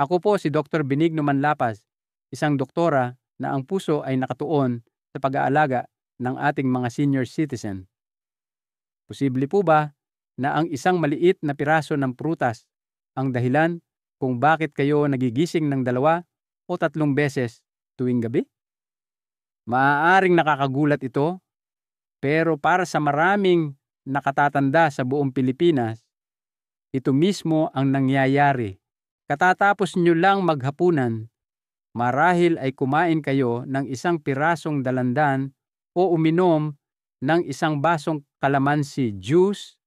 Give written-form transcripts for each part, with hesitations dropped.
Ako po si Dr. Benigno Manlapas, isang doktora na ang puso ay nakatuon sa pag-aalaga ng ating mga senior citizen. Posible po ba na ang isang maliit na piraso ng prutas ang dahilan kung bakit kayo nagigising ng 2 o 3 beses tuwing gabi? Maaaring nakakagulat ito, pero para sa maraming nakatatanda sa buong Pilipinas, ito mismo ang nangyayari. Katatapos nyo lang maghapunan, marahil ay kumain kayo ng isang pirasong dalandan o uminom ng isang basong kalamansi juice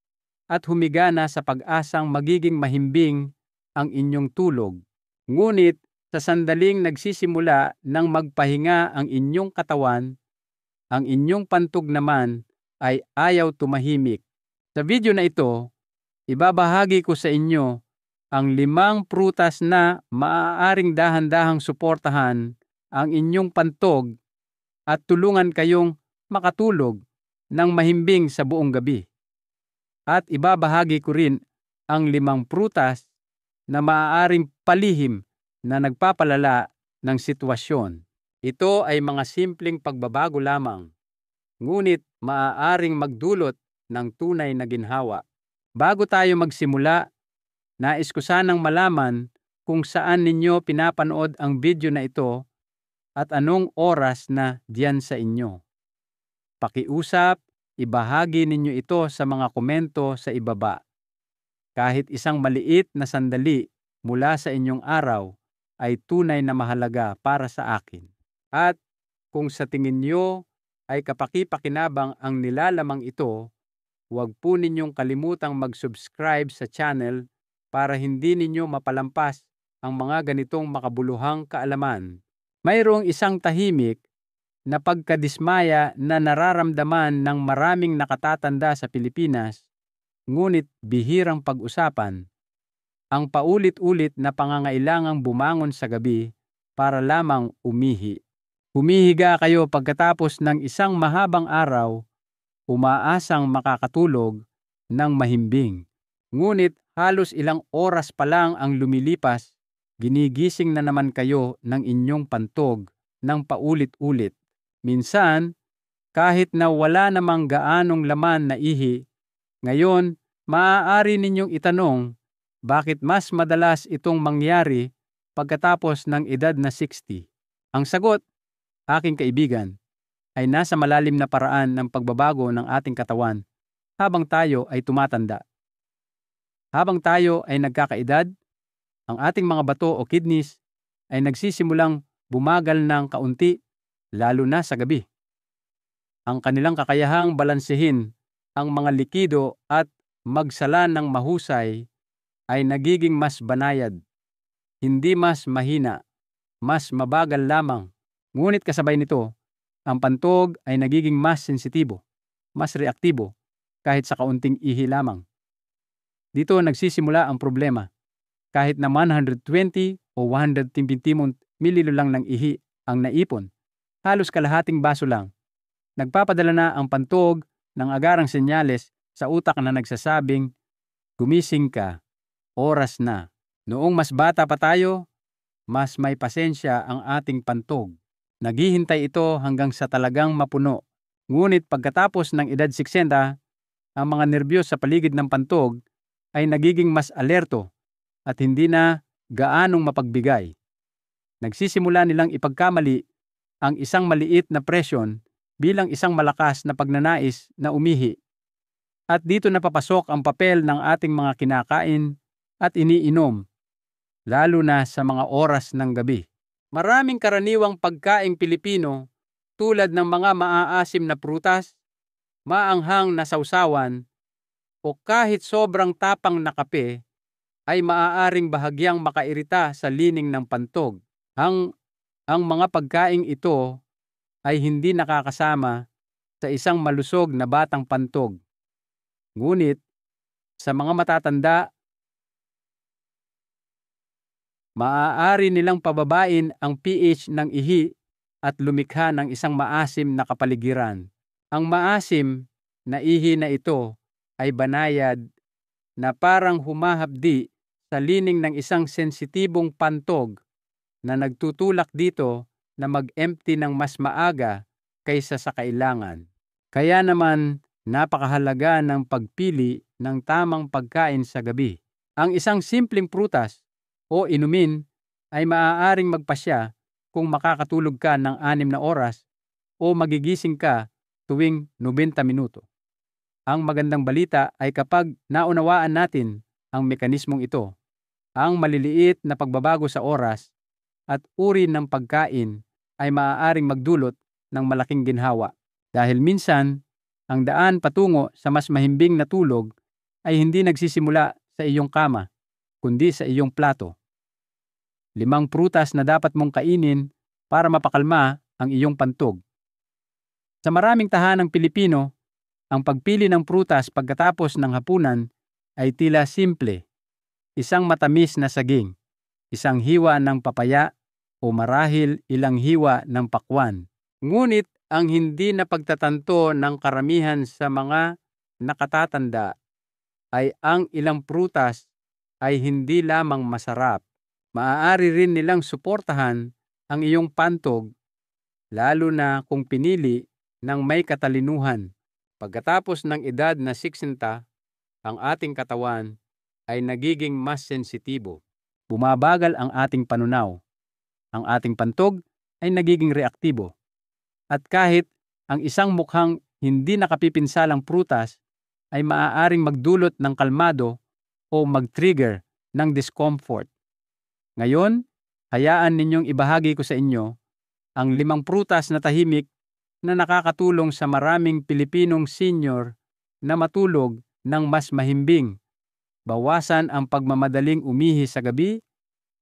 at humiga na sa pag-asang magiging mahimbing ang inyong tulog. Ngunit sa sandaling nagsisimula ng magpahinga ang inyong katawan, ang inyong pantog naman ay ayaw tumahimik. Sa video na ito, ibabahagi ko sa inyo ang 5 prutas na maaaring dahan-dahang suportahan ang inyong pantog at tulungan kayong makatulog ng mahimbing sa buong gabi. At ibabahagi ko rin ang 5 prutas na maaaring palihim na nagpapalala ng sitwasyon. Ito ay mga simpleng pagbabago lamang, ngunit maaaring magdulot ng tunay na ginhawa. Bago tayo magsimula, nais ko sanang malaman kung saan ninyo pinapanood ang video na ito at anong oras na diyan sa inyo. Pakiusap, ibahagi ninyo ito sa mga komento sa ibaba. Kahit isang maliit na sandali mula sa inyong araw ay tunay na mahalaga para sa akin. At kung sa tingin nyo ay kapaki-pakinabang ang nilalamang ito, huwag po ninyong kalimutang mag-subscribe sa channel para hindi ninyo mapalampas ang mga ganitong makabuluhang kaalaman. Mayroong isang tahimik na pagkadismaya na nararamdaman ng maraming nakatatanda sa Pilipinas, ngunit bihirang pag-usapan, ang paulit-ulit na pangangailangang bumangon sa gabi para lamang umihi. Humihiga kayo pagkatapos ng isang mahabang araw, umaasang makakatulog ng mahimbing. Ngunit halos ilang oras pa lang ang lumilipas, ginigising na naman kayo ng inyong pantog ng paulit-ulit. Minsan, kahit na wala namang gaanong laman na ihi, ngayon maaari ninyong itanong bakit mas madalas itong mangyari pagkatapos ng edad na 60. Ang sagot, aking kaibigan, ay nasa malalim na paraan ng pagbabago ng ating katawan habang tayo ay tumatanda. Habang tayo ay nagkakaedad, ang ating mga bato o kidneys ay nagsisimulang bumagal ng kaunti, lalo na sa gabi. Ang kanilang kakayahang balansehin ang mga likido at magsala ng mahusay ay nagiging mas banayad, hindi mas mahina, mas mabagal lamang. Ngunit kasabay nito, ang pantog ay nagiging mas sensitibo, mas reaktibo, kahit sa kaunting ihi lamang. Dito nagsisimula ang problema. Kahit na 120 o 120 mililiter lang ng ihi ang naipon, halos kalahating baso lang, nagpapadala na ang pantog ng agarang senyales sa utak na nagsasabing, gumising ka, oras na. Noong mas bata pa tayo, mas may pasensya ang ating pantog. Naghihintay ito hanggang sa talagang mapuno. Ngunit pagkatapos ng edad 60, ang mga nerbiyos sa paligid ng pantog ay nagiging mas alerto at hindi na gaanong mapagbigay. Nagsisimula nilang ipagkamali ang isang maliit na presyon bilang isang malakas na pagnanais na umihi. At dito napapasok ang papel ng ating mga kinakain at iniinom, lalo na sa mga oras ng gabi. Maraming karaniwang pagkaing Pilipino tulad ng mga maaasim na prutas, maanghang na sausawan, o kahit sobrang tapang na kape ay maaaring bahagyang makairita sa lining ng pantog. Ang mga pagkaing ito ay hindi nakakasama sa isang malusog na batang pantog. Ngunit sa mga matatanda, maaari nilang pababain ang pH ng ihi at lumikha ng isang maasim na kapaligiran. Ang maasim na ihi na ito ay banayad na parang humahapdi sa lining ng isang sensitibong pantog na nagtutulak dito na mag-empty ng mas maaga kaysa sa kailangan. Kaya naman napakahalaga ng pagpili ng tamang pagkain sa gabi. Ang isang simpleng prutas o inumin ay maaaring magpasya kung makakatulog ka ng 6 na oras o magigising ka tuwing 90 minuto. Ang magandang balita ay kapag naunawaan natin ang mekanismong ito, ang maliliit na pagbabago sa oras at uri ng pagkain ay maaaring magdulot ng malaking ginhawa. Dahil minsan, ang daan patungo sa mas mahimbing na tulog ay hindi nagsisimula sa iyong kama, kundi sa iyong plato. 5 prutas na dapat mong kainin para mapakalma ang iyong pantog. Sa maraming tahanang Pilipino, ang pagpili ng prutas pagkatapos ng hapunan ay tila simple. Isang matamis na saging, isang hiwa ng papaya, o marahil ilang hiwa ng pakwan. Ngunit ang hindi napagtatanto ng karamihan sa mga nakatatanda ay ang ilang prutas ay hindi lamang masarap. Maaari rin nilang suportahan ang iyong pantog, lalo na kung pinili ng may katalinuhan. Pagkatapos ng edad na 60, ang ating katawan ay nagiging mas sensitibo. Bumabagal ang ating panunaw. Ang ating pantog ay nagiging reaktibo. At kahit ang isang mukhang hindi nakapipinsalang prutas ay maaaring magdulot ng kalmado o mag-trigger ng discomfort. Ngayon, hayaan ninyong ibahagi ko sa inyo ang 5 prutas na tahimik na nakakatulong sa maraming Pilipinong senior na matulog ng mas mahimbing, bawasan ang pagmamadaling umihi sa gabi,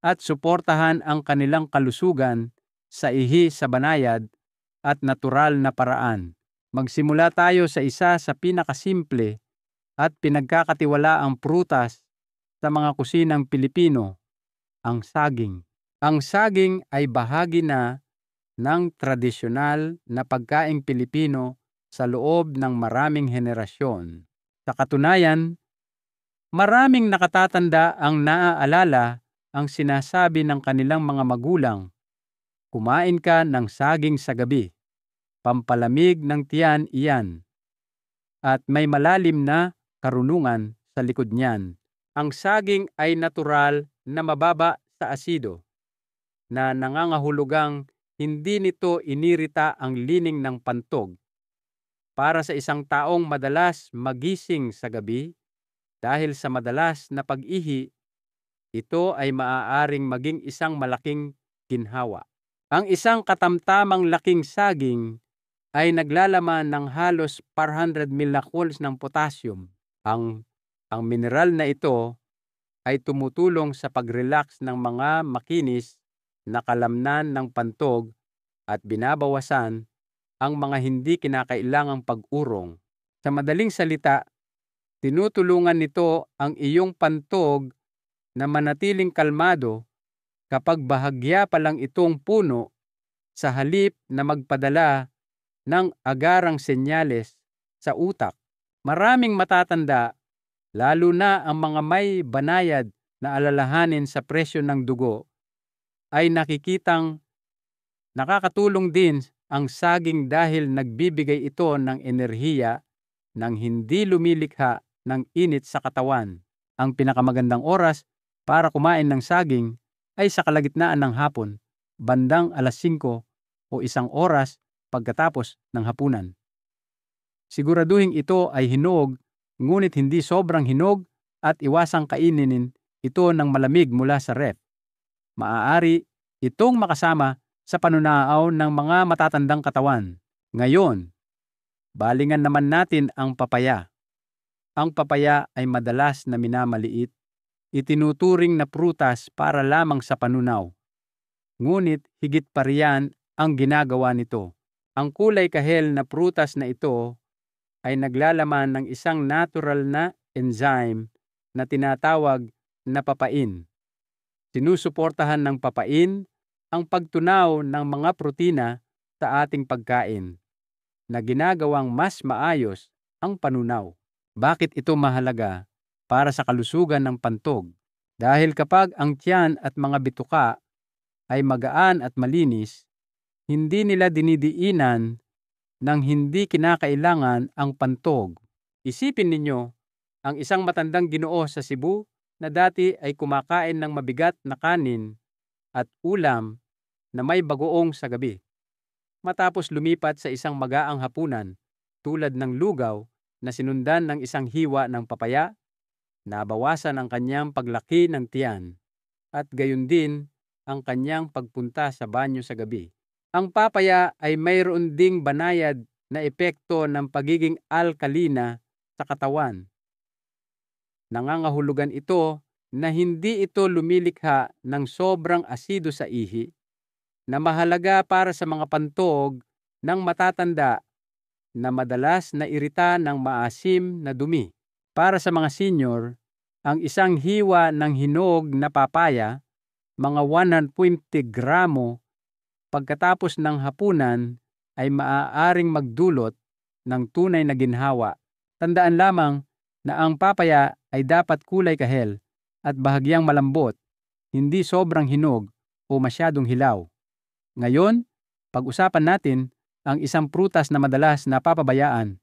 at suportahan ang kanilang kalusugan sa ihi sa banayad at natural na paraan. Magsimula tayo sa isa sa pinakasimple at pinagkakatiwalaang prutas sa mga kusinang Pilipino, ang saging. Ang saging ay bahagi na ng tradisyonal na pagkaing Pilipino sa loob ng maraming henerasyon. Sa katunayan, maraming nakatatanda ang naaalala ang sinasabi ng kanilang mga magulang, kumain ka ng saging sa gabi, pampalamig ng tiyan iyan, at may malalim na karunungan sa likod niyan. Ang saging ay natural na mababa sa asido, na nangangahulugang hindi nito inirita ang lining ng pantog. Para sa isang taong madalas magising sa gabi dahil sa madalas na pag-ihi, ito ay maaaring maging isang malaking ginhawa. Ang isang katamtamang laking saging ay naglalaman ng halos 400 ml ng potassium. Ang mineral na ito ay tumutulong sa pag-relax ng mga makinis na kalamnan ng pantog at binabawasan ang mga hindi kinakailangang pag-urong. Sa madaling salita, tinutulungan nito ang iyong pantog na manatiling kalmado kapag bahagya pa lang itong puno sa halip na magpadala ng agarang senyales sa utak. Maraming matatanda, lalo na ang mga may banayad na alalahanin sa presyo ng dugo, ay nakikitang nakakatulong din ang saging dahil nagbibigay ito ng enerhiya nang hindi lumilikha ng init sa katawan. Ang pinakamagandang oras para kumain ng saging ay sa kalagitnaan ng hapon, bandang 5:00 o 1 oras pagkatapos ng hapunan. Siguraduhin ito ay hinog, ngunit hindi sobrang hinog, at iwasang kainin ito ng malamig mula sa ref. Maaari itong makasama sa panunaaw ng mga matatandang katawan. Ngayon, balingan naman natin ang papaya. Ang papaya ay madalas na minamaliit, itinuturing na prutas para lamang sa panunaw. Ngunit higit pa riyan ang ginagawa nito. Ang kulay kahel na prutas na ito ay naglalaman ng isang natural na enzyme na tinatawag na papain. Sinusuportahan ng papain ang pagtunaw ng mga protina sa ating pagkain na ginagawang mas maayos ang panunaw. Bakit ito mahalaga para sa kalusugan ng pantog? Dahil kapag ang tiyan at mga bituka ay magaan at malinis, hindi nila dinidiinan ng hindi kinakailangan ang pantog. Isipin ninyo ang isang matandang Ginoo sa Cebu na dati ay kumakain ng mabigat na kanin at ulam na may bagoong sa gabi. Matapos lumipat sa isang magaang hapunan tulad ng lugaw na sinundan ng isang hiwa ng papaya, nabawasan ang kanyang paglaki ng tiyan at gayon din ang kanyang pagpunta sa banyo sa gabi. Ang papaya ay mayroon ding banayad na epekto ng pagiging alkalina sa katawan. Nangangahulugan ito na hindi ito lumilikha ng sobrang asido sa ihi, na mahalaga para sa mga pantog ng matatanda na madalas na irita ng maasim na dumi. Para sa mga senior, ang isang hiwa ng hinog na papaya, mga 120 gramo, pagkatapos ng hapunan ay maaaring magdulot ng tunay na ginhawa. Tandaan lamang na ang papaya ay dapat kulay kahel at bahagyang malambot, hindi sobrang hinog o masyadong hilaw. Ngayon, pag-usapan natin ang isang prutas na madalas napapabayaan,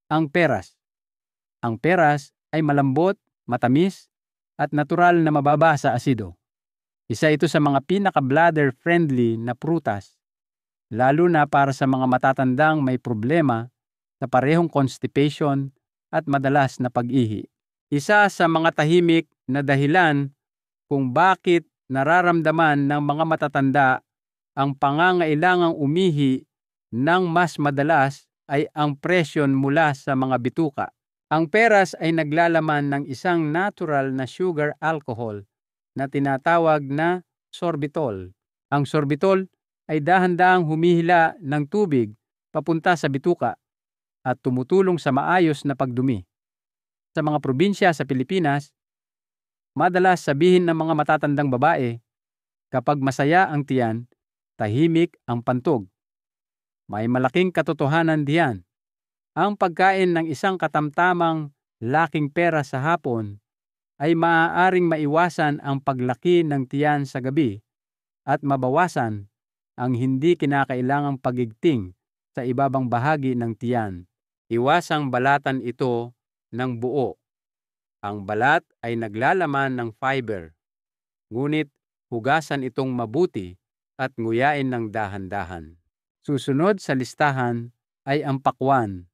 ang peras. Ang peras ay malambot, matamis, at natural na mababa sa asido. Isa ito sa mga pinaka-bladder-friendly na prutas, lalo na para sa mga matatandang may problema sa parehong constipation at madalas na pag-ihi. Isa sa mga tahimik na dahilan kung bakit nararamdaman ng mga matatanda ang pangangailangang umihi ng mas madalas ay ang presyon mula sa mga bituka. Ang peras ay naglalaman ng isang natural na sugar alcohol na tinatawag na sorbitol. Ang sorbitol ay dahan-dahang humihila ng tubig papunta sa bituka at tumutulong sa maayos na pagdumi. Sa mga probinsya sa Pilipinas, madalas sabihin ng mga matatandang babae, kapag masaya ang tiyan, tahimik ang pantog. May malaking katotohanan diyan. Ang pagkain ng isang katamtamang laking pera sa hapon ay maaaring maiwasan ang paglaki ng tiyan sa gabi at mabawasan ang hindi kinakailangang pagigting sa ibabang bahagi ng tiyan. Iwasang balatan ito ng buo. Ang balat ay naglalaman ng fiber, ngunit hugasan itong mabuti at nguyain ng dahan-dahan. Susunod sa listahan ay ang pakwan,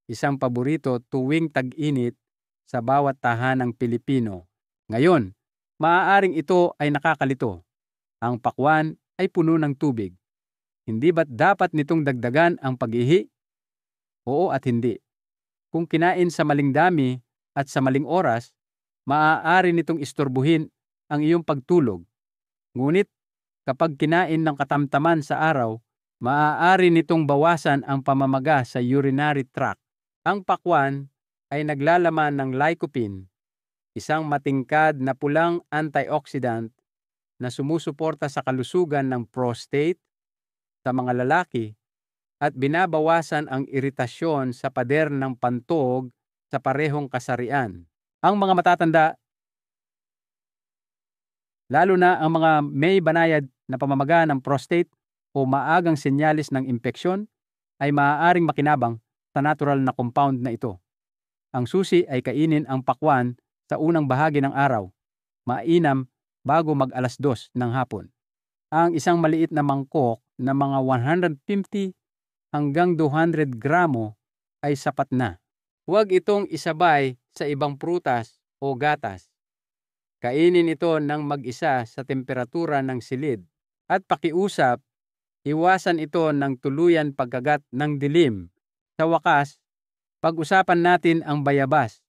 isang paborito tuwing tag-init sa bawat tahanang Pilipino. Ngayon, maaaring ito ay nakakalito. Ang pakwan ay puno ng tubig. Hindi ba't dapat nitong dagdagan ang pag-ihi? Oo at hindi. Kung kinain sa maling dami at sa maling oras, maaari nitong istorbuhin ang iyong pagtulog. Ngunit kapag kinain ng katamtaman sa araw, maaari nitong bawasan ang pamamaga sa urinary tract. Ang pakwan ay naglalaman ng lycopene, isang matingkad na pulang antioxidant na sumusuporta sa kalusugan ng prostate sa mga lalaki at binabawasan ang iritasyon sa pader ng pantog sa parehong kasarian. Ang mga matatanda, lalo na ang mga may banayad na pamamaga ng prostate o maagang senyalis ng impeksyon, ay maaaring makinabang sa natural na compound na ito. Ang susi ay kainin ang pakwan sa unang bahagi ng araw, mainam bago mag-alas 2 ng hapon. Ang isang maliit na mangkok na mga 150 hanggang 200 gramo ay sapat na. Huwag itong isabay sa ibang prutas o gatas. Kainin ito ng mag-isa sa temperatura ng silid at pakiusap, iwasan ito ng tuluyan pagkagat ng dilim. Sa wakas, pag-usapan natin ang bayabas,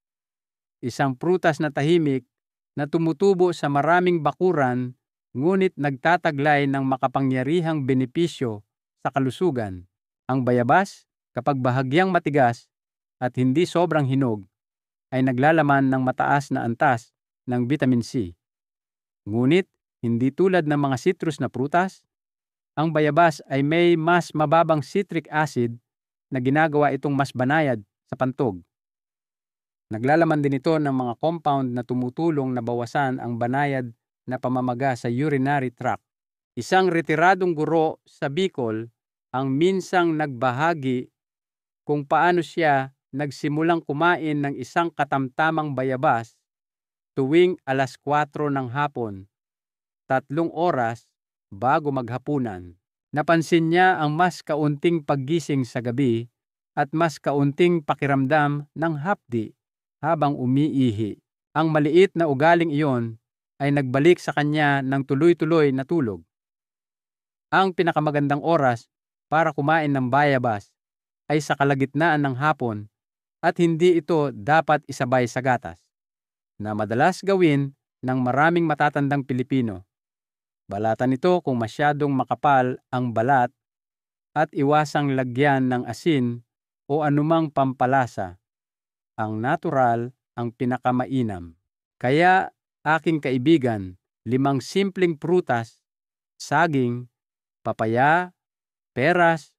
isang prutas na tahimik na tumutubo sa maraming bakuran ngunit nagtataglay ng makapangyarihang benepisyo sa kalusugan. Ang bayabas, kapag bahagyang matigas at hindi sobrang hinog, ay naglalaman ng mataas na antas ng vitamin C. Ngunit, hindi tulad ng mga citrus na prutas, ang bayabas ay may mas mababang citric acid na ginagawa itong mas banayad sa pantog. Naglalaman din ito ng mga compound na tumutulong na bawasan ang banayad na pamamaga sa urinary tract. Isang retiradong guro sa Bicol ang minsang nagbahagi kung paano siya nagsimulang kumain ng isang katamtamang bayabas tuwing 4:00 ng hapon, 3 oras bago maghapunan. Napansin niya ang mas kaunting paggising sa gabi at mas kaunting pakiramdam ng hapdi habang umiihi. Ang maliit na ugaling iyon ay nagbalik sa kanya ng tuloy-tuloy na tulog. Ang pinakamagandang oras para kumain ng bayabas ay sa kalagitnaan ng hapon at hindi ito dapat isabay sa gatas, na madalas gawin ng maraming matatandang Pilipino. Balatan ito kung masyadong makapal ang balat at iwasang lagyan ng asin o anumang pampalasa. Ang natural ang pinakamainam. Kaya, aking kaibigan, 5 simpleng prutas, saging, papaya, peras,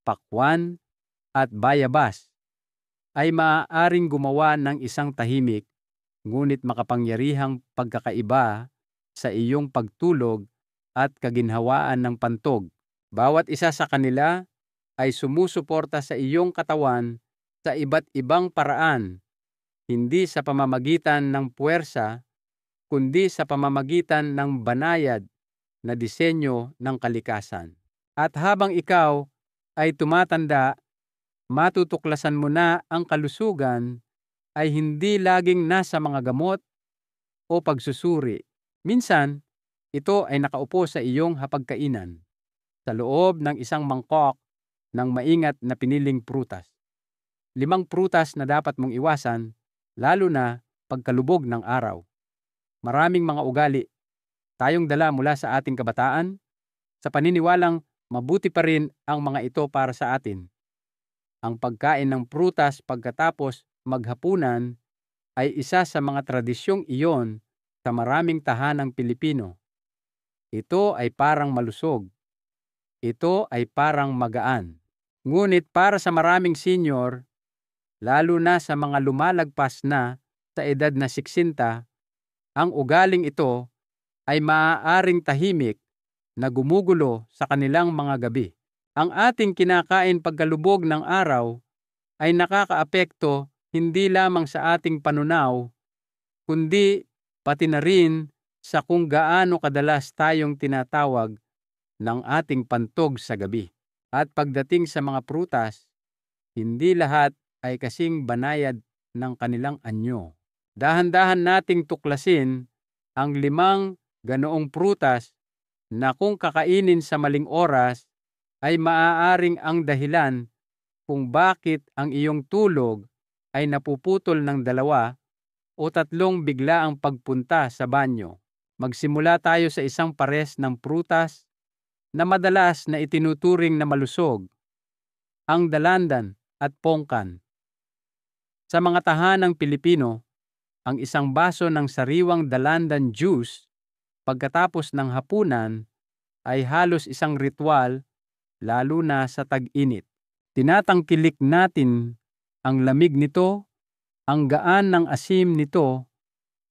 pakwan, at bayabas ay maaaring gumawa ng isang tahimik ngunit makapangyarihang pagkakaiba sa iyong pagtulog at kaginhawaan ng pantog. Bawat isa sa kanila ay sumusuporta sa iyong katawan sa iba't ibang paraan, hindi sa pamamagitan ng puwersa, kundi sa pamamagitan ng banayad na disenyo ng kalikasan. At habang ikaw ay tumatanda, matutuklasan mo na ang kalusugan ay hindi laging nasa mga gamot o pagsusuri. Minsan, ito ay nakaupo sa iyong hapagkainan, sa loob ng isang mangkok ng maingat na piniling prutas. 5 prutas na dapat mong iwasan, lalo na pagkalubog ng araw. Maraming mga ugali tayong dala mula sa ating kabataan, sa paniniwalang mabuti pa rin ang mga ito para sa atin. Ang pagkain ng prutas pagkatapos maghapunan ay isa sa mga tradisyong iyon sa maraming tahanang Pilipino. Ito ay parang malusog. Ito ay parang magaan. Ngunit para sa maraming senior, lalo na sa mga lumalagpas na sa edad na 60, ang ugaling ito ay maaaring tahimik na gumugulo sa kanilang mga gabi. Ang ating kinakain pagkalubog ng araw ay nakakaapekto hindi lamang sa ating panunaw, kundi pati na rin sa kung gaano kadalas tayong tinatawag ng ating pantog sa gabi. At pagdating sa mga prutas, hindi lahat ay kasing banayad ng kanilang anyo. Dahan-dahan nating tuklasin ang 5 ganoong prutas na kung kakainin sa maling oras ay maaaring ang dahilan kung bakit ang iyong tulog ay napuputol ng 2 o 3 biglaang pagpunta sa banyo. Magsimula tayo sa isang pares ng prutas na madalas na itinuturing na malusog, ang dalandan at pongkan. Sa mga tahanang Pilipino, ang isang baso ng sariwang dalandan juice pagkatapos ng hapunan ay halos isang ritual, lalo na sa tag-init. Tinatangkilik natin ang lamig nito, ang gaan ng asim nito,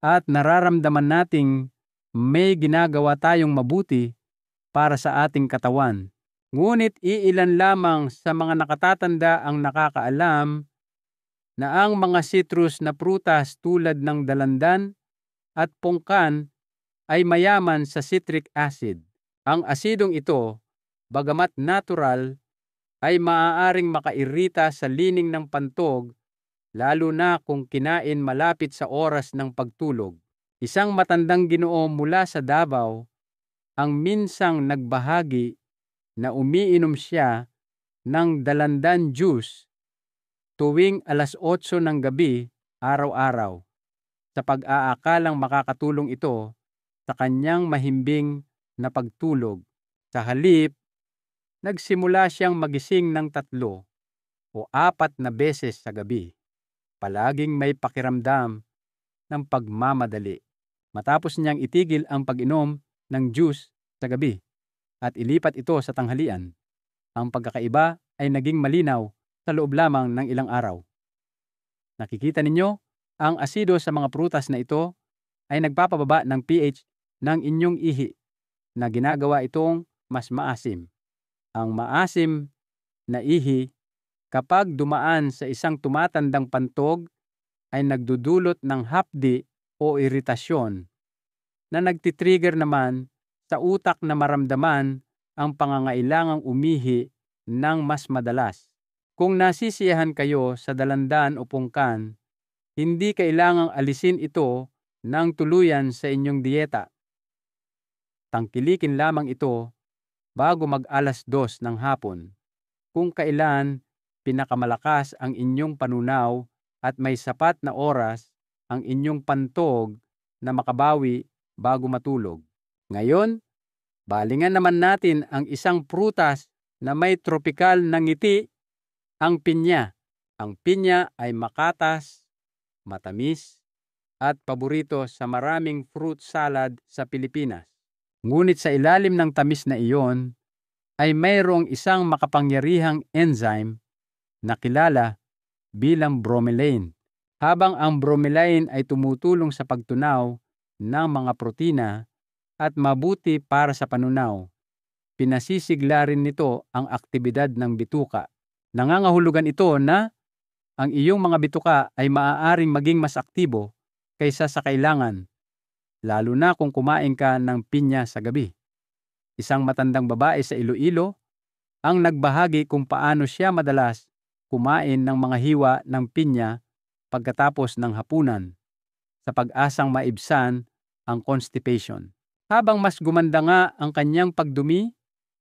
at nararamdaman nating may ginagawa tayong mabuti para sa ating katawan. Ngunit iilan lamang sa mga nakatatanda ang nakakaalam na ang mga citrus na prutas tulad ng dalandan at pongkan ay mayaman sa citric acid. Ang asidong ito, bagamat natural, ay maaaring makairita sa lining ng pantog, lalo na kung kinain malapit sa oras ng pagtulog. Isang matandang Ginoo mula sa Davao ang minsang nagbahagi na umiinom siya ng dalandan juice tuwing 8:00 ng gabi araw-araw, sa pag-aakalang makakatulong ito sa kanyang mahimbing na pagtulog. Sa halip, nagsimula siyang magising ng 3 o 4 na beses sa gabi. Palaging may pakiramdam ng pagmamadali. Matapos niyang itigil ang pag-inom ng juice sa gabi at ilipat ito sa tanghalian, ang pagkakaiba ay naging malinaw sa loob lamang ng ilang araw. Nakikita ninyo, Ang asido sa mga prutas na ito ay nagpapababa ng pH ng inyong ihi na ginagawa itong mas maasim. Ang maasim na ihi kapag dumaan sa isang tumatandang pantog ay nagdudulot ng hapdi o iritasyon na nagtitrigger naman sa utak na maramdaman ang pangangailangang umihi ng mas madalas. Kung nasisiyahan kayo sa dalandan o pungkan, hindi kailangang alisin ito ng tuluyan sa inyong dieta. Tangkilikin lamang ito bago mag-alas 2 ng hapon, kung kailan pinakamalakas ang inyong panunaw at may sapat na oras ang inyong pantog na makabawi bago matulog. Ngayon, balingan naman natin ang isang prutas na may tropikal na ngiti, ang pinya. Ang pinya ay makatas, matamis, at paborito sa maraming fruit salad sa Pilipinas. Ngunit sa ilalim ng tamis na iyon ay mayroong isang makapangyarihang enzyme na kilala bilang bromelain. Habang ang bromelain ay tumutulong sa pagtunaw ng mga protina at mabuti para sa panunaw, pinasisigla rin nito ang aktibidad ng bituka. Nangangahulugan ito na ang iyong mga bituka ay maaaring maging mas aktibo kaysa sa kailangan, lalo na kung kumain ka ng pinya sa gabi. Isang matandang babae sa Iloilo ang nagbahagi kung paano siya madalas kumain ng mga hiwa ng pinya pagkatapos ng hapunan sa pag-asang maibsan ang constipation. Habang mas gumanda nga ang kanyang pagdumi,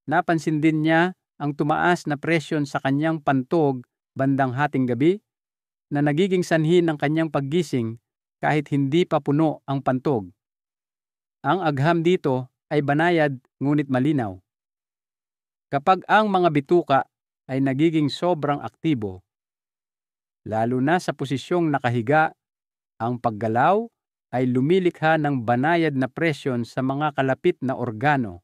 napansin din niya ang tumaas na presyon sa kanyang pantog bandang hating gabi na nagiging sanhi ng kanyang paggising kahit hindi pa puno ang pantog. Ang agham dito ay banayad ngunit malinaw. Kapag ang mga bituka ay nagiging sobrang aktibo, lalo na sa posisyong nakahiga, ang paggalaw ay lumilikha ng banayad na presyon sa mga kalapit na organo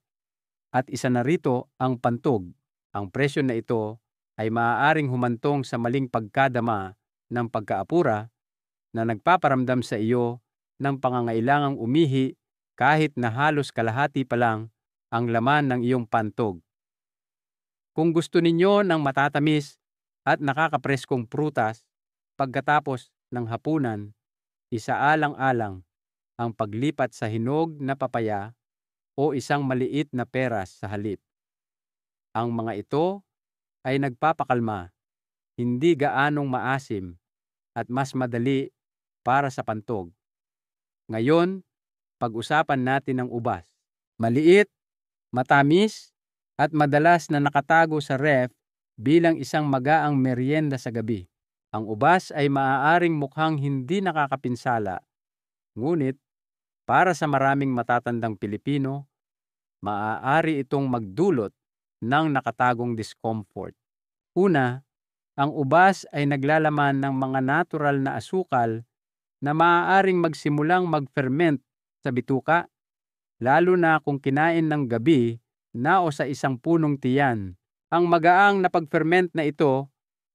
at isa na rito ang pantog. Ang presyon na ito ay maaaring humantong sa maling pagkadama ng pagkaapura na nagpaparamdam sa iyo ng pangangailangang umihi kahit na halos kalahati pa lang ang laman ng iyong pantog. Kung gusto ninyo ng matatamis at nakakapreskong prutas pagkatapos ng hapunan, isaalang-alang ang paglipat sa hinog na papaya o isang maliit na peras sa halip. Ang mga ito ay nagpapakalma, hindi gaanong maasim at mas madali para sa pantog. Ngayon, pag-usapan natin ang ubas. Maliit, matamis, at madalas na nakatago sa ref bilang isang magaang merienda sa gabi. Ang ubas ay maaaring mukhang hindi nakakapinsala, ngunit para sa maraming matatandang Pilipino, maaari itong magdulot ng nakatagong discomfort. Una, ang ubas ay naglalaman ng mga natural na asukal na maaaring magsimulang mag-ferment sa bituka, lalo na kung kinain ng gabi na o sa isang punong tiyan. Ang magaang na pag-ferment na ito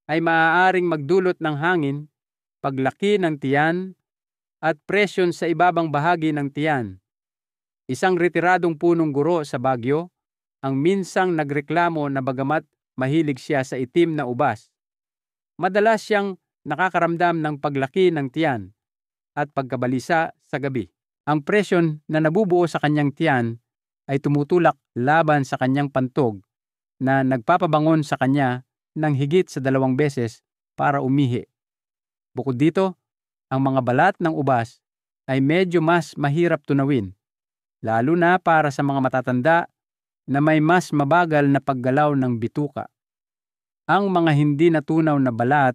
ay maaaring magdulot ng hangin, paglaki ng tiyan, at presyon sa ibabang bahagi ng tiyan. Isang retiradong punong guro sa Baguio ang minsang nagreklamo na bagamat mahilig siya sa itim na ubas, madalas siyang nakakaramdam ng paglaki ng tiyan at pagkabalisa sa gabi. Ang presyon na nabubuo sa kanyang tiyan ay tumutulak laban sa kanyang pantog na nagpapabangon sa kanya ng higit sa 2 beses para umihi. Bukod dito, ang mga balat ng ubas ay medyo mas mahirap tunawin, lalo na para sa mga matatanda na may mas mabagal na paggalaw ng bituka. Ang mga hindi natunaw na balat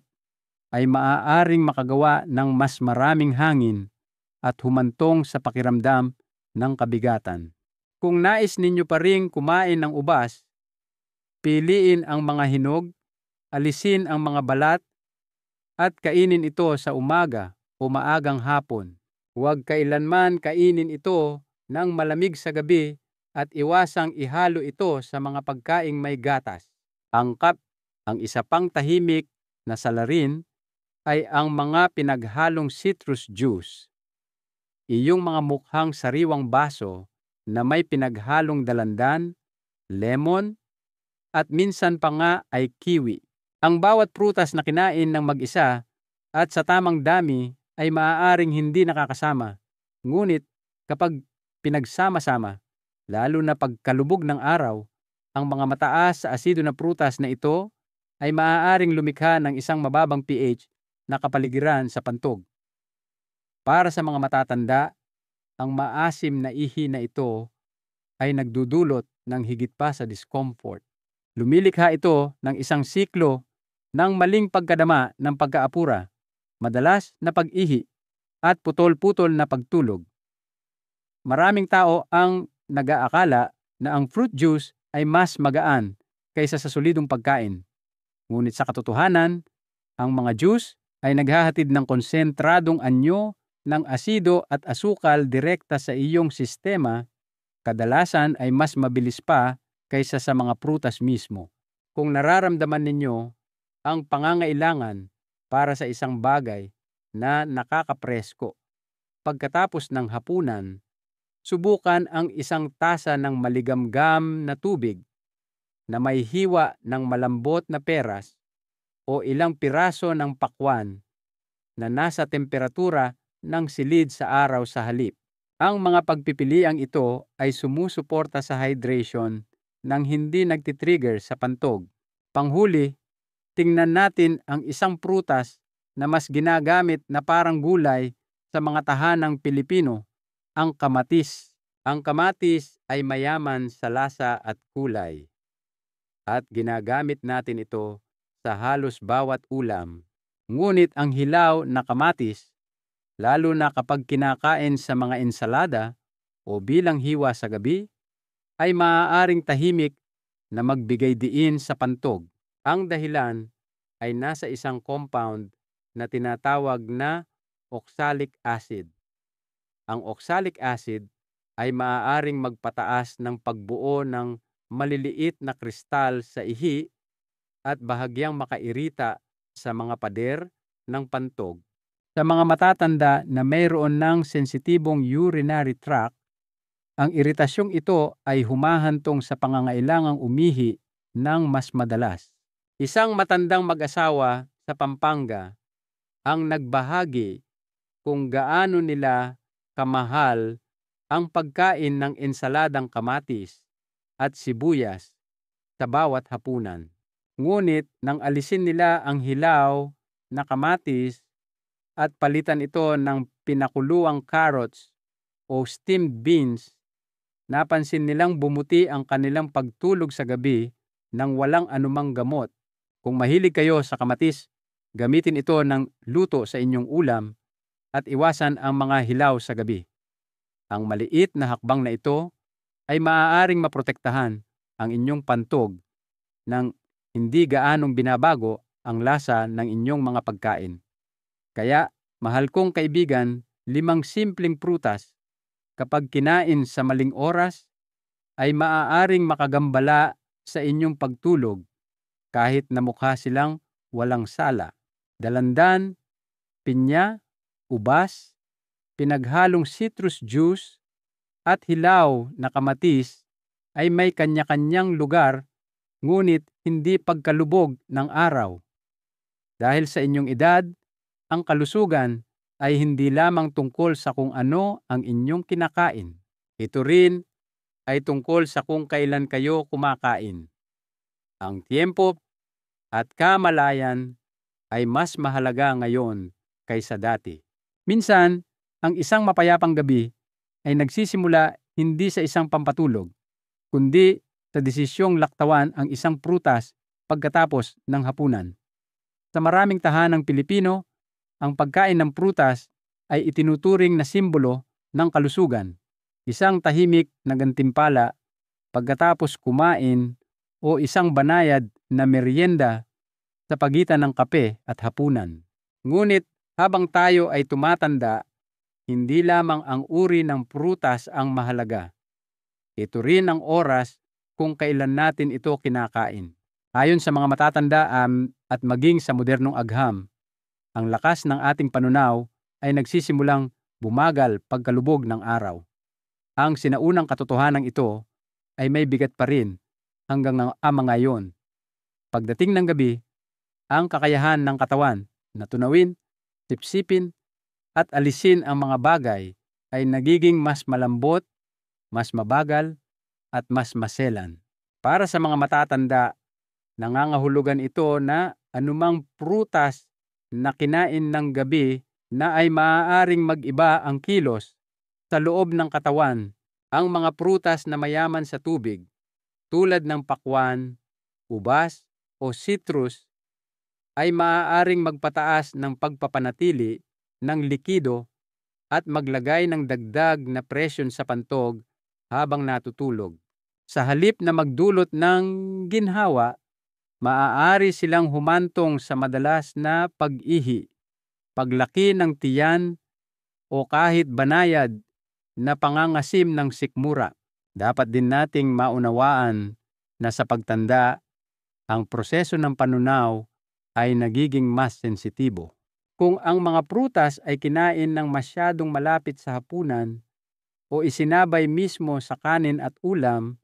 ay maaaring makagawa ng mas maraming hangin at humantong sa pakiramdam ng kabigatan. Kung nais ninyo pa ring kumain ng ubas, piliin ang mga hinog, alisin ang mga balat, at kainin ito sa umaga o maagang hapon. Huwag kailanman kainin ito ng malamig sa gabi at iwasang ihalo ito sa mga pagkaing may gatas. Ang isa pang tahimik na salarin ay ang mga pinaghalong citrus juice. Iyong mga mukhang sariwang baso na may pinaghalong dalandan, lemon, at minsan pa nga ay kiwi. Ang bawat prutas na kinain ng mag-isa at sa tamang dami ay maaaring hindi nakakasama. Ngunit kapag pinagsama-sama, lalo na pagkalubog ng araw, ang mga mataas sa asido na prutas na ito ay maaaring lumikha ng isang mababang pH na kapaligiran sa pantog. Para sa mga matatanda, ang maasim na ihi na ito ay nagdudulot ng higit pa sa discomfort. Lumilikha ito ng isang siklo ng maling pagkadama ng pagkaapura, madalas na pag-ihi, at putol-putol na pagtulog. Maraming tao ang nag-aakala na ang fruit juice ay mas magaan kaysa sa solidong pagkain. Ngunit sa katotohanan, ang mga juice ay naghahatid ng konsentradong anyo ng asido at asukal direkta sa iyong sistema, kadalasan ay mas mabilis pa kaysa sa mga prutas mismo. Kung nararamdaman ninyo ang pangangailangan para sa isang bagay na nakakapresko, pagkatapos ng hapunan, subukan ang isang tasa ng maligamgam na tubig na may hiwa ng malambot na peras o ilang piraso ng pakwan na nasa temperatura ng silid sa araw sa halip. Ang mga pagpipiliang ito ay sumusuporta sa hydration nang hindi nagtitrigger sa pantog. Panghuli, tingnan natin ang isang prutas na mas ginagamit na parang gulay sa mga tahanang Pilipino, ang kamatis. Ang kamatis ay mayaman sa lasa at kulay, at ginagamit natin ito sa halos bawat ulam. Ngunit ang hilaw na kamatis, lalo na kapag kinakain sa mga ensalada o bilang hiwa sa gabi, ay maaaring tahimik na magbigay diin sa pantog. Ang dahilan ay nasa isang compound na tinatawag na oxalic acid. Ang oxalic acid ay maaaring magpataas ng pagbuo ng maliliit na kristal sa ihi at bahagyang makairita sa mga pader ng pantog. Sa mga matatanda na mayroon ng sensitibong urinary tract, ang iritasyong ito ay humahantong sa pangangailangang umihi ng mas madalas. Isang matandang mag-asawa sa Pampanga ang nagbahagi kung gaano nila kamahal ang pagkain ng ensaladang kamatis at sibuyas sa bawat hapunan. Ngunit nang alisin nila ang hilaw na kamatis at palitan ito ng pinakuluang carrots o steamed beans, napansin nilang bumuti ang kanilang pagtulog sa gabi nang walang anumang gamot. Kung mahilig kayo sa kamatis, gamitin ito ng luto sa inyong ulam at iwasan ang mga hilaw sa gabi. Ang maliit na hakbang na ito ay maaaring maprotektahan ang inyong pantog nang hindi gaanong binabago ang lasa ng inyong mga pagkain. Kaya, mahal kong kaibigan, 5 simpleng prutas kapag kinain sa maling oras ay maaaring makagambala sa inyong pagtulog kahit na mukha silang walang sala. Dalandan, pinya, ubas, pinaghalong citrus juice, at hilaw na kamatis ay may kanya-kanyang lugar ngunit hindi pagkalubog ng araw. Dahil sa inyong edad, ang kalusugan ay hindi lamang tungkol sa kung ano ang inyong kinakain. Ito rin ay tungkol sa kung kailan kayo kumakain. Ang tiempo at kamalayan ay mas mahalaga ngayon kaysa dati. Minsan, ang isang mapayapang gabi ay nagsisimula hindi sa isang pampatulog, kundi sa desisyong laktawan ang isang prutas pagkatapos ng hapunan. Sa maraming tahanang Pilipino, ang pagkain ng prutas ay itinuturing na simbolo ng kalusugan, isang tahimik na gantimpala pagkatapos kumain o isang banayad na merienda sa pagitan ng kape at hapunan. Ngunit habang tayo ay tumatanda, hindi lamang ang uri ng prutas ang mahalaga. Ito rin ang oras kung kailan natin ito kinakain. Ayon sa mga matatanda at maging sa modernong agham, Ang lakas ng ating panunaw ay nagsisimulang bumagal pagkalubog ng araw. Ang sinaunang katotohanan ito ay may bigat pa rin hanggang ngayon. Pagdating ng gabi, ang kakayahan ng katawan na tunawin, sipsipin, at alisin ang mga bagay ay nagiging mas malambot, mas mabagal, at mas maselan. Para sa mga matatanda, nangangahulugan ito na anumang prutas na kinain ng gabi na ay maaaring mag-iba ang kilos sa loob ng katawan. Ang mga prutas na mayaman sa tubig, tulad ng pakwan, ubas, o citrus, ay maaaring magpataas ng pagpapanatili ng likido at maglagay ng dagdag na presyon sa pantog habang natutulog. Sa halip na magdulot ng ginhawa, maaari silang humantong sa madalas na pag-ihi, paglaki ng tiyan, o kahit banayad na pangangasim ng sikmura. Dapat din nating maunawaan na sa pagtanda, ang proseso ng panunaw ay nagiging mas sensitibo. Kung ang mga prutas ay kinain ng masyadong malapit sa hapunan o isinabay mismo sa kanin at ulam,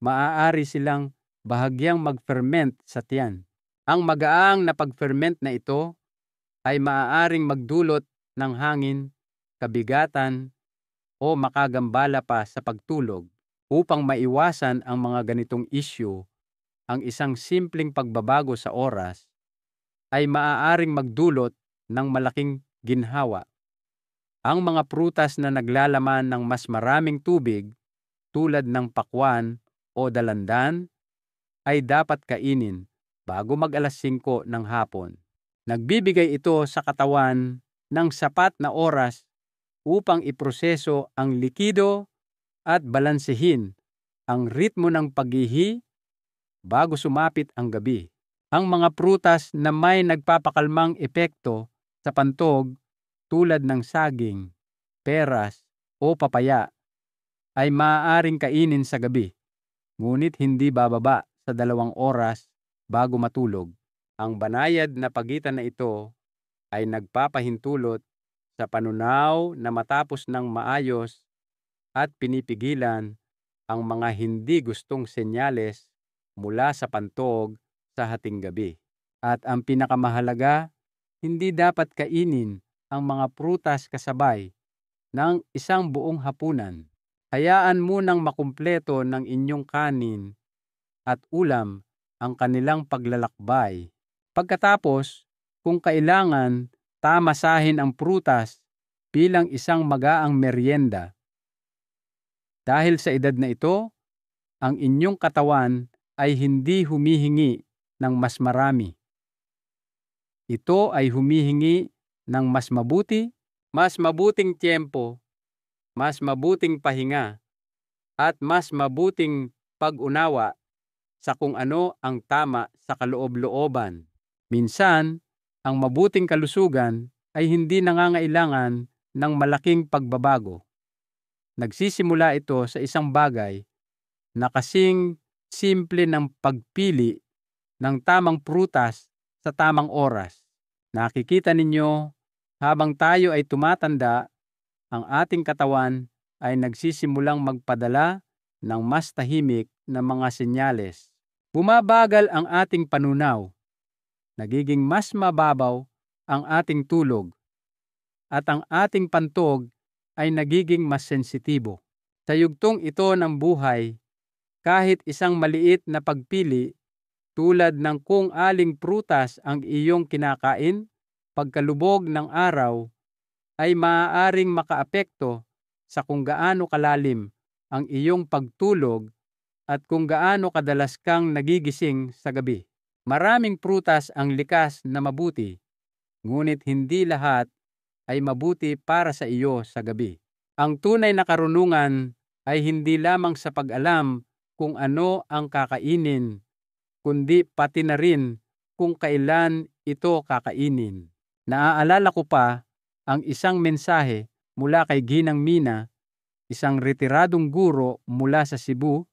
maaari silang bahagyang mag-ferment sa tiyan. Ang magaang na pag-ferment na ito ay maaaring magdulot ng hangin, kabigatan, o makagambala pa sa pagtulog. Upang maiwasan ang mga ganitong issue, ang isang simpleng pagbabago sa oras ay maaaring magdulot ng malaking ginhawa. Ang mga prutas na naglalaman ng mas maraming tubig, tulad ng pakwan o dalandan, ay dapat kainin bago mag-alas 5 ng hapon. Nagbibigay ito sa katawan ng sapat na oras upang iproseso ang likido at balansehin ang ritmo ng pag-ihi bago sumapit ang gabi. Ang mga prutas na may nagpapakalmang epekto sa pantog, tulad ng saging, peras, o papaya, ay maaaring kainin sa gabi, ngunit hindi bababa sa 2 oras bago matulog. Ang banayad na pagitan na ito ay nagpapahintulot sa panunaw na matapos ng maayos at pinipigilan ang mga hindi gustong senyales mula sa pantog sa hating gabi. At ang pinakamahalaga, hindi dapat kainin ang mga prutas kasabay ng isang buong hapunan. Hayaan munang makumpleto ng inyong kanin at ulam ang kanilang paglalakbay. Pagkatapos, kung kailangan, tamasahin ang prutas bilang isang magaang merienda. Dahil sa edad na ito, ang inyong katawan ay hindi humihingi ng mas marami. Ito ay humihingi ng mas mabuting tiempo, mas mabuting pahinga, at mas mabuting pag-unawa sa kung ano ang tama sa kaloob-looban. Minsan, ang mabuting kalusugan ay hindi nangangailangan ng malaking pagbabago. Nagsisimula ito sa isang bagay na kasing simple ng pagpili ng tamang prutas sa tamang oras. Nakikita ninyo, habang tayo ay tumatanda, ang ating katawan ay nagsisimulang magpadala ng mas tahimik na mga senyales. Bumabagal ang ating panunaw, nagiging mas mababaw ang ating tulog, at ang ating pantog ay nagiging mas sensitibo. Sa yugtong ito ng buhay, kahit isang maliit na pagpili tulad ng kung aling prutas ang iyong kinakain pagkalubog ng araw ay maaaring makaapekto sa kung gaano kalalim ang iyong pagtulog at kung gaano kadalas kang nagigising sa gabi. Maraming prutas ang likas na mabuti, ngunit hindi lahat ay mabuti para sa iyo sa gabi. Ang tunay na karunungan ay hindi lamang sa pag-alam kung ano ang kakainin, kundi pati na rin kung kailan ito kakainin. Naaalala ko pa ang isang mensahe mula kay Ginang Mina, isang retiradong guro mula sa Cebu,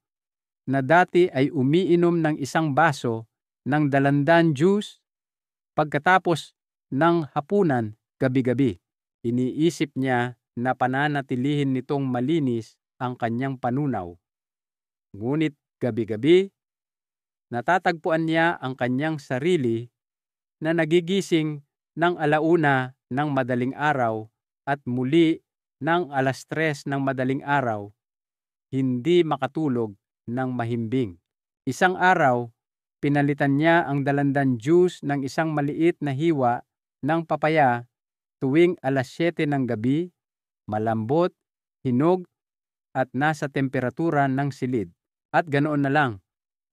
na dati ay umiinom ng isang baso ng dalandan juice pagkatapos ng hapunan gabi-gabi. Iniisip niya na pananatilihin nitong malinis ang kanyang panunaw. Ngunit gabi-gabi, natatagpuan niya ang kanyang sarili na nagigising ng 1:00 ng madaling araw at muli ng 3:00 ng madaling araw, hindi makatulog ng mahimbing. Isang araw, pinalitan niya ang dalandan juice ng isang maliit na hiwa ng papaya tuwing 7:00 ng gabi, malambot, hinog, at nasa temperatura ng silid. At ganoon na lang,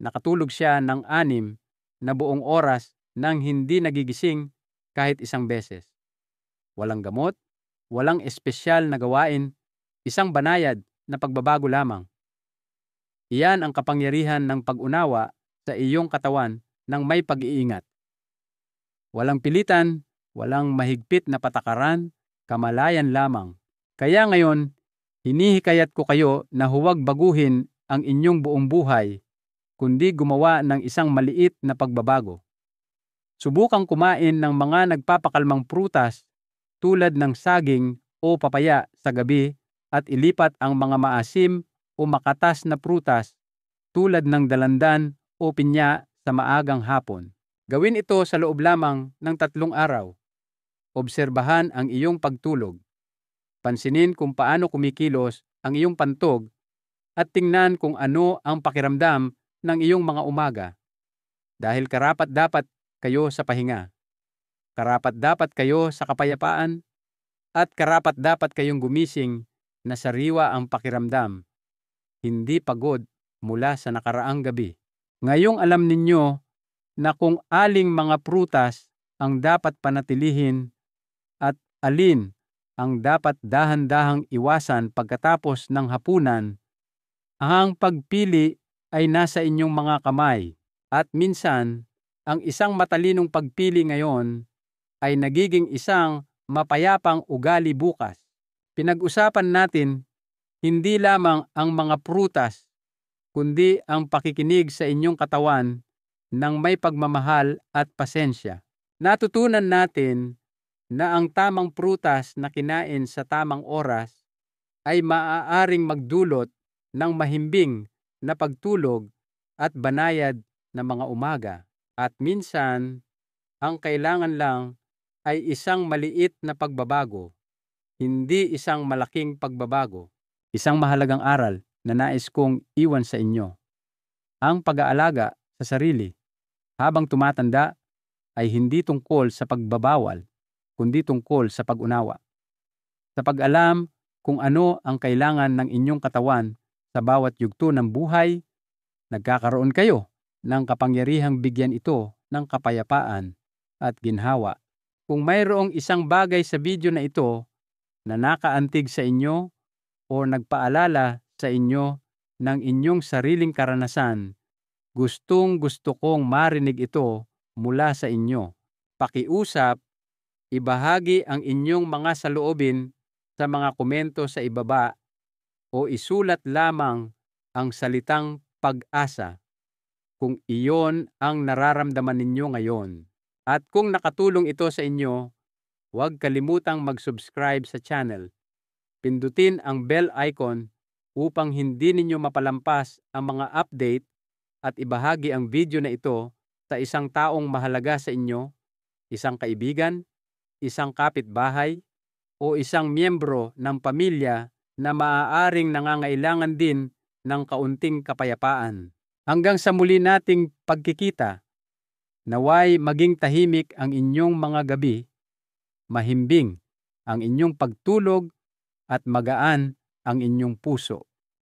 nakatulog siya ng 6 na buong oras nang hindi nagigising kahit isang beses. Walang gamot, walang espesyal na gawain, isang banayad na pagbabago lamang. Iyan ang kapangyarihan ng pag-unawa sa iyong katawan ng may pag-iingat. Walang pilitan, walang mahigpit na patakaran, kamalayan lamang. Kaya ngayon, hinihikayat ko kayo na huwag baguhin ang inyong buong buhay, kundi gumawa ng isang maliit na pagbabago. Subukang kumain ng mga nagpapakalmang prutas tulad ng saging o papaya sa gabi at ilipat ang mga maasim o makatas na prutas tulad ng dalandan o pinya sa maagang hapon. Gawin ito sa loob lamang ng 3 araw. Obserbahan ang iyong pagtulog. Pansinin kung paano kumikilos ang iyong pantog at tingnan kung ano ang pakiramdam ng iyong mga umaga. Dahil karapat-dapat kayo sa pahinga. Karapat-dapat kayo sa kapayapaan at karapat-dapat kayong gumising na sariwa ang pakiramdam, hindi pagod mula sa nakaraang gabi. Ngayong alam ninyo na kung aling mga prutas ang dapat panatilihin at alin ang dapat dahan-dahang iwasan pagkatapos ng hapunan, ang pagpili ay nasa inyong mga kamay. At minsan, ang isang matalinong pagpili ngayon ay nagiging isang mapayapang ugali bukas. Pinag-usapan natin hindi lamang ang mga prutas, kundi ang pakikinig sa inyong katawan ng may pagmamahal at pasensya. Natutunan natin na ang tamang prutas na kinain sa tamang oras ay maaaring magdulot ng mahimbing na pagtulog at banayad na mga umaga. At minsan, ang kailangan lang ay isang maliit na pagbabago, hindi isang malaking pagbabago. Isang mahalagang aral na nais kong iwan sa inyo. Ang pag-aalaga sa sarili habang tumatanda ay hindi tungkol sa pagbabawal, kundi tungkol sa pag-unawa. Sa pag-alam kung ano ang kailangan ng inyong katawan sa bawat yugto ng buhay, nagkakaroon kayo ng kapangyarihang bigyan ito ng kapayapaan at ginhawa. Kung mayroong isang bagay sa video na ito na nakaantig sa inyo o nagpaalala sa inyo ng inyong sariling karanasan, gustong-gusto kong marinig ito mula sa inyo. Pakiusap, ibahagi ang inyong mga saloobin sa mga komento sa ibaba o isulat lamang ang salitang pag-asa kung iyon ang nararamdaman ninyo ngayon. At kung nakatulong ito sa inyo, huwag kalimutang mag-subscribe sa channel. Pindutin ang bell icon upang hindi ninyo mapalampas ang mga update at ibahagi ang video na ito sa isang taong mahalaga sa inyo, isang kaibigan, isang kapitbahay, o isang miyembro ng pamilya na maaaring nangangailangan din ng kaunting kapayapaan. Hanggang sa muli nating pagkikita, naway maging tahimik ang inyong mga gabi, mahimbing ang inyong pagtulog at magaan ang inyong puso.